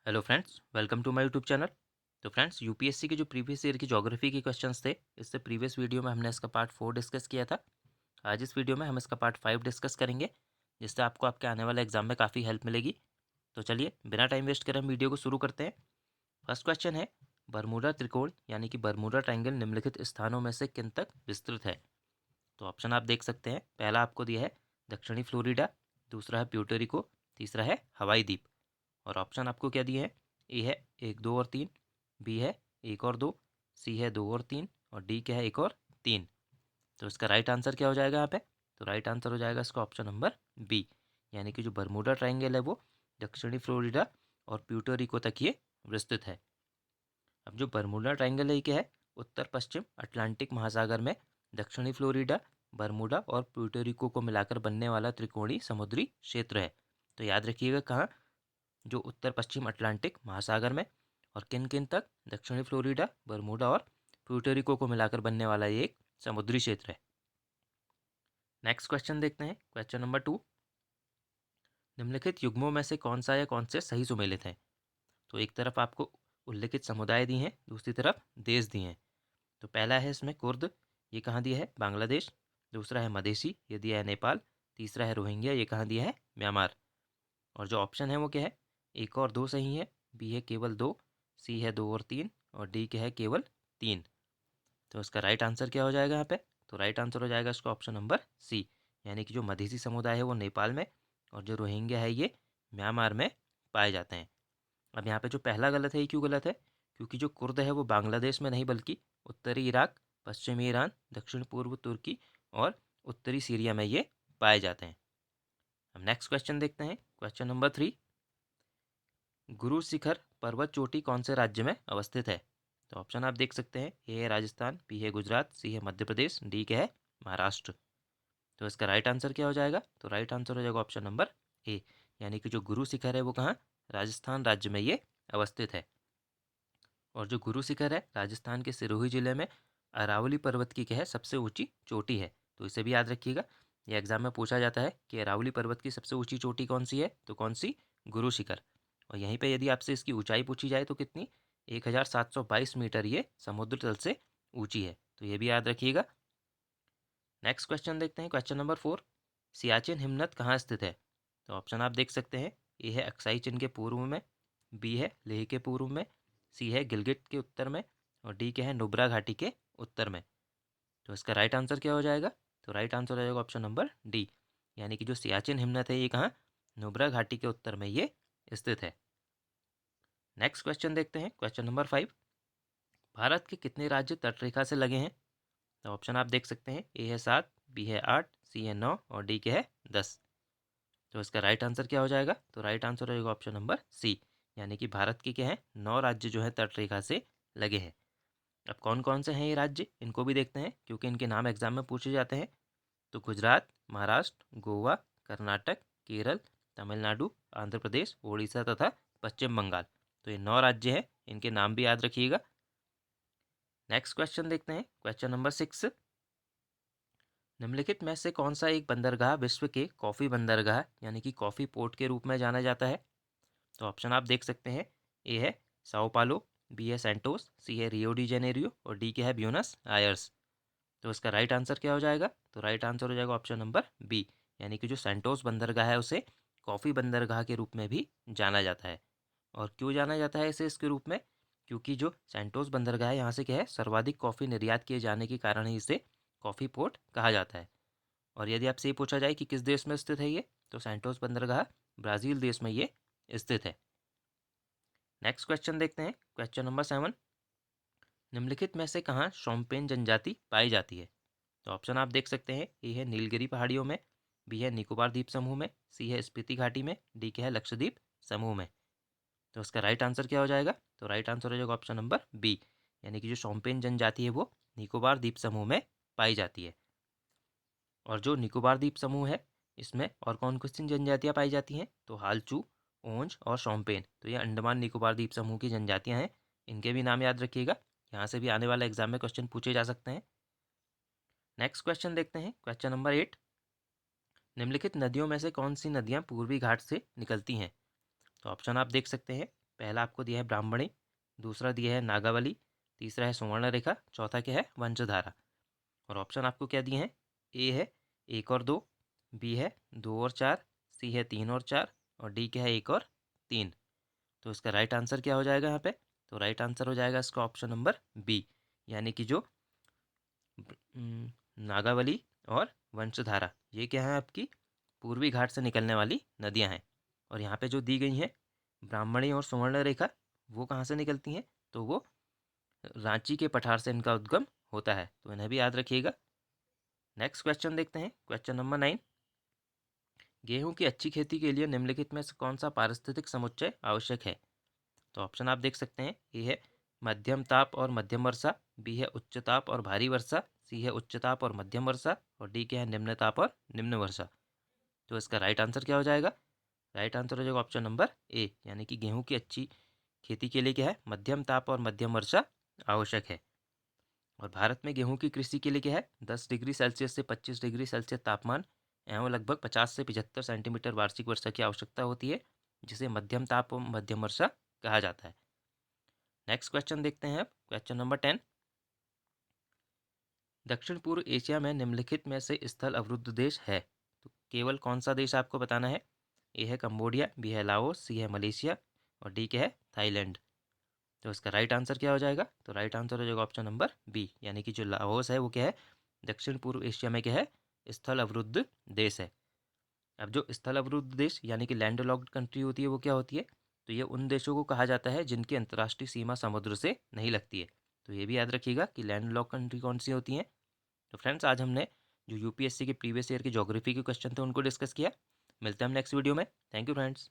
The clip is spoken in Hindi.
Hello friends, welcome to my YouTube channel. तो फ्रेंड्स, यूपीएससी के जो प्रीवियस ईयर की ज्योग्राफी के क्वेश्चंस थे, इससे प्रीवियस वीडियो में हमने इसका पार्ट 4 डिस्कस किया था। आज इस वीडियो में हम इसका पार्ट 5 डिस्कस करेंगे, जिससे आपको आपके आने वाले एग्जाम में काफ़ी हेल्प मिलेगी। तो चलिए बिना टाइम वेस्ट करे हम वीडियो को शुरू करते हैं। फर्स्ट क्वेश्चन है, बरमूडा त्रिकोण यानी कि बरमूडा ट्रायंगल निम्नलिखित स्थानों में से किन तक विस्तृत है। तो ऑप्शन आप देख सकते हैं। पहला आपको दिया है दक्षिणी फ्लोरिडा, दूसरा है प्यूर्टोरिको, तीसरा है हवाई द्वीप। और ऑप्शन आपको क्या दिए हैं? ए है 1, 2 और 3, बी है 1 और 2, सी है 2 और 3 और डी क्या है 1 और 3। तो इसका राइट आंसर क्या हो जाएगा यहाँ पे? तो राइट आंसर हो जाएगा इसका ऑप्शन नंबर बी, यानी कि जो बरमूडा ट्रायंगल है वो दक्षिणी फ्लोरिडा और प्यूर्टोरिको तक ये विस्तृत है। अब जो बरमूडा ट्रायंगल है ये क्या है? उत्तर पश्चिम अटलांटिक महासागर में दक्षिणी फ्लोरिडा, बरमूडा और प्यूर्टोरिको को मिलाकर बनने वाला त्रिकोणीय समुद्री क्षेत्र है। तो याद रखिएगा कहाँ? जो उत्तर पश्चिम अटलांटिक महासागर में, और किन किन तक? दक्षिणी फ्लोरिडा, बरमूडा और प्यूर्टोरिको को मिलाकर बनने वाला ये एक समुद्री क्षेत्र है। नेक्स्ट क्वेश्चन देखते हैं, क्वेश्चन नंबर 2। निम्नलिखित युग्मों में से कौन सा या कौन से सही सुमेलित हैं? तो एक तरफ आपको उल्लिखित समुदाय दी हैं, दूसरी तरफ देश दिए हैं। तो पहला है इसमें कुर्द, ये कहाँ दिया है? बांग्लादेश। दूसरा है मधेसी, ये दिया है नेपाल। तीसरा है रोहिंग्या, ये कहाँ दिया है? म्यांमार। और जो ऑप्शन है वो क्या है? 1 और 2 सही है, बी है केवल 2, सी है 2 और 3 और डी क्या है? केवल 3। तो इसका राइट आंसर क्या हो जाएगा यहाँ पे? तो राइट आंसर हो जाएगा इसका ऑप्शन नंबर सी, यानी कि जो मधेसी समुदाय है वो नेपाल में और जो रोहिंग्या है ये म्यांमार में पाए जाते हैं। अब यहाँ पे जो पहला गलत है ये क्यों गलत है? क्योंकि जो कुर्द है वो बांग्लादेश में नहीं बल्कि उत्तरी इराक, पश्चिमी ईरान, दक्षिण पूर्व तुर्की और उत्तरी सीरिया में ये पाए जाते हैं। अब नेक्स्ट क्वेश्चन देखते हैं, क्वेश्चन नंबर 3। गुरु शिखर पर्वत चोटी कौन से राज्य में अवस्थित है? तो ऑप्शन आप देख सकते हैं। ए है राजस्थान, बी है गुजरात, सी है मध्य प्रदेश, डी क्या है? महाराष्ट्र। तो इसका राइट आंसर क्या हो जाएगा? तो राइट आंसर हो जाएगा ऑप्शन नंबर ए, यानी कि जो गुरु शिखर है वो कहाँ? राजस्थान राज्य में ये अवस्थित है। और जो गुरु शिखर है राजस्थान के सिरोही जिले में अरावली पर्वत की क्या है? सबसे ऊंची चोटी है। तो इसे भी याद रखिएगा, ये एग्जाम में पूछा जाता है कि अरावली पर्वत की सबसे ऊंची चोटी कौन सी है? तो कौन सी? गुरु शिखर। और यहीं पे यदि आपसे इसकी ऊंचाई पूछी जाए तो कितनी? 1722 मीटर ये समुद्र तल से ऊंची है। तो ये भी याद रखिएगा। नेक्स्ट क्वेश्चन देखते हैं, क्वेश्चन नंबर 4। सियाचिन हिमनद कहाँ स्थित है? तो ऑप्शन आप देख सकते हैं। ए है अक्साई चिन के पूर्व में, बी है लेह के पूर्व में, सी है गिलगिट के उत्तर में और डी क्या है? नुब्रा घाटी के उत्तर में। तो इसका राइट आंसर क्या हो जाएगा? तो राइट आंसर हो जाएगा ऑप्शन नंबर डी, यानी कि जो सियाचिन हिमनद है ये कहाँ? नुब्रा घाटी के उत्तर में ये स्थित है। नेक्स्ट क्वेश्चन देखते हैं, क्वेश्चन नंबर 5। भारत के कितने राज्य तटरेखा से लगे हैं? तो ऑप्शन आप देख सकते हैं। ए है 7, बी है 8, सी है 9 और डी क्या है? 10। तो इसका राइट आंसर क्या हो जाएगा? तो राइट आंसर हो जाएगा ऑप्शन नंबर सी, यानी कि भारत के क्या है? 9 राज्य जो है तटरेखा से लगे हैं। अब कौन कौन से हैं ये राज्य, इनको भी देखते हैं क्योंकि इनके नाम एग्जाम में पूछे जाते हैं। तो गुजरात, महाराष्ट्र, गोवा, कर्नाटक, केरल, तमिलनाडु, आंध्र प्रदेश, उड़ीसा तथा पश्चिम बंगाल। तो ये 9 राज्य हैं, इनके नाम भी याद रखिएगा। नेक्स्ट क्वेश्चन देखते हैं, क्वेश्चन नंबर 6। निम्नलिखित में से कौन सा एक बंदरगाह विश्व के कॉफ़ी बंदरगाह यानी कि कॉफ़ी पोर्ट के रूप में जाना जाता है? तो ऑप्शन आप देख सकते हैं। ए है साओ पालो, बी है सेंटोस, सी है रियो डी जेनेरियो और डी क्या है? Buenos Aires. तो इसका राइट आंसर क्या हो जाएगा? तो राइट आंसर हो जाएगा ऑप्शन नंबर बी, यानी कि जो सेंटोस बंदरगाह है उसे कॉफ़ी बंदरगाह के रूप में भी जाना जाता है। और क्यों जाना जाता है इसे इसके रूप में? क्योंकि जो सेंटोस बंदरगाह है यहाँ से क्या है? सर्वाधिक कॉफ़ी निर्यात किए जाने के कारण ही इसे कॉफ़ी पोर्ट कहा जाता है। और यदि आपसे ये पूछा जाए कि किस देश में स्थित है ये, तो सेंटोस बंदरगाह ब्राज़ील देश में ये स्थित है। नेक्स्ट क्वेश्चन देखते हैं, क्वेश्चन नंबर 7। निम्नलिखित में से कहाँ शोम्पेन जनजाति पाई जाती है? तो ऑप्शन आप देख सकते हैं। ए है नीलगिरी पहाड़ियों में, बी है निकोबार द्वीप समूह में, सी है स्पीति घाटी में, डी क्या है? लक्षद्वीप समूह में। तो इसका राइट आंसर क्या हो जाएगा? तो राइट आंसर हो जाएगा ऑप्शन नंबर बी, यानी कि जो शोम्पेन जनजाति है वो निकोबार द्वीप समूह में पाई जाती है। और जो निकोबार द्वीप समूह है इसमें और कौन कौन सी जनजातियाँ पाई जाती हैं? तो हालचू, ओंज और शोम्पेन। तो ये अंडमान निकोबार द्वीप समूह की जनजातियाँ हैं, इनके भी नाम याद रखिएगा, यहाँ से भी आने वाले एग्जाम में क्वेश्चन पूछे जा सकते हैं। नेक्स्ट क्वेश्चन देखते हैं, क्वेश्चन नंबर 8। निम्नलिखित नदियों में से कौन सी नदियाँ पूर्वी घाट से निकलती हैं? तो ऑप्शन आप देख सकते हैं। पहला आपको दिया है ब्राह्मणी, दूसरा दिया है नागावली, तीसरा है सुवर्ण रेखा, चौथा क्या है वंशधारा। और ऑप्शन आपको क्या दिए हैं, ए है 1 और 2, बी है 2 और 4, सी है 3 और 4 और डी क्या है 1 और 3। तो इसका राइट आंसर क्या हो जाएगा यहाँ पे, तो राइट आंसर हो जाएगा इसका ऑप्शन नंबर बी, यानी कि जो नागावली और वंशधारा ये क्या है आपकी पूर्वी घाट से निकलने वाली नदियाँ हैं। और यहाँ पे जो दी गई हैं ब्राह्मणी और सुवर्ण रेखा, वो कहाँ से निकलती हैं, तो वो रांची के पठार से इनका उद्गम होता है, तो इन्हें भी याद रखिएगा। नेक्स्ट क्वेश्चन देखते हैं, क्वेश्चन नंबर 9। गेहूं की अच्छी खेती के लिए निम्नलिखित में से कौन सा पारिस्थितिक समुच्चय आवश्यक है। तो ऑप्शन आप देख सकते हैं, ए है मध्यम ताप और मध्यम वर्षा, बी है उच्च ताप और भारी वर्षा, सी है उच्च ताप और मध्यम वर्षा और डी क्या है निम्न ताप और निम्न वर्षा। तो इसका राइट आंसर क्या हो जाएगा, राइट आंसर हो जाएगा ऑप्शन नंबर ए, यानी कि गेहूं की अच्छी खेती के लिए क्या है मध्यम ताप और मध्यम वर्षा आवश्यक है। और भारत में गेहूं की कृषि के लिए क्या है 10 डिग्री सेल्सियस से 25 डिग्री सेल्सियस तापमान एवं लगभग 50 से 75 सेंटीमीटर वार्षिक वर्षा की आवश्यकता होती है, जिसे मध्यम ताप और मध्यम वर्षा कहा जाता है। नेक्स्ट क्वेश्चन देखते हैं अब, क्वेश्चन नंबर 10। दक्षिण पूर्व एशिया में निम्नलिखित में से स्थल अवरुद्ध देश है, तो केवल कौन सा देश आपको बताना है। ए है कंबोडिया, बी है लाओस, सी है मलेशिया और डी क्या है थाईलैंड। तो इसका राइट आंसर क्या हो जाएगा, तो राइट आंसर हो जाएगा ऑप्शन नंबर बी, यानी कि जो लाओस है वो क्या है दक्षिण पूर्व एशिया में क्या है स्थल अवरुद्ध देश है। अब जो स्थल अवरुद्ध देश यानी कि लैंड लॉक्ड कंट्री होती है वो क्या होती है, तो ये उन देशों को कहा जाता है जिनकी अंतर्राष्ट्रीय सीमा समुद्र से नहीं लगती है। तो ये भी याद रखिएगा कि लैंड लॉक कंट्री कौन सी होती हैं। तो फ्रेंड्स आज हमने जो यूपीएससी के प्रीवियस ईयर के ज्योग्राफी के क्वेश्चन थे उनको डिस्कस किया। मिलते हैं हम नेक्स्ट वीडियो में। Thank you friends.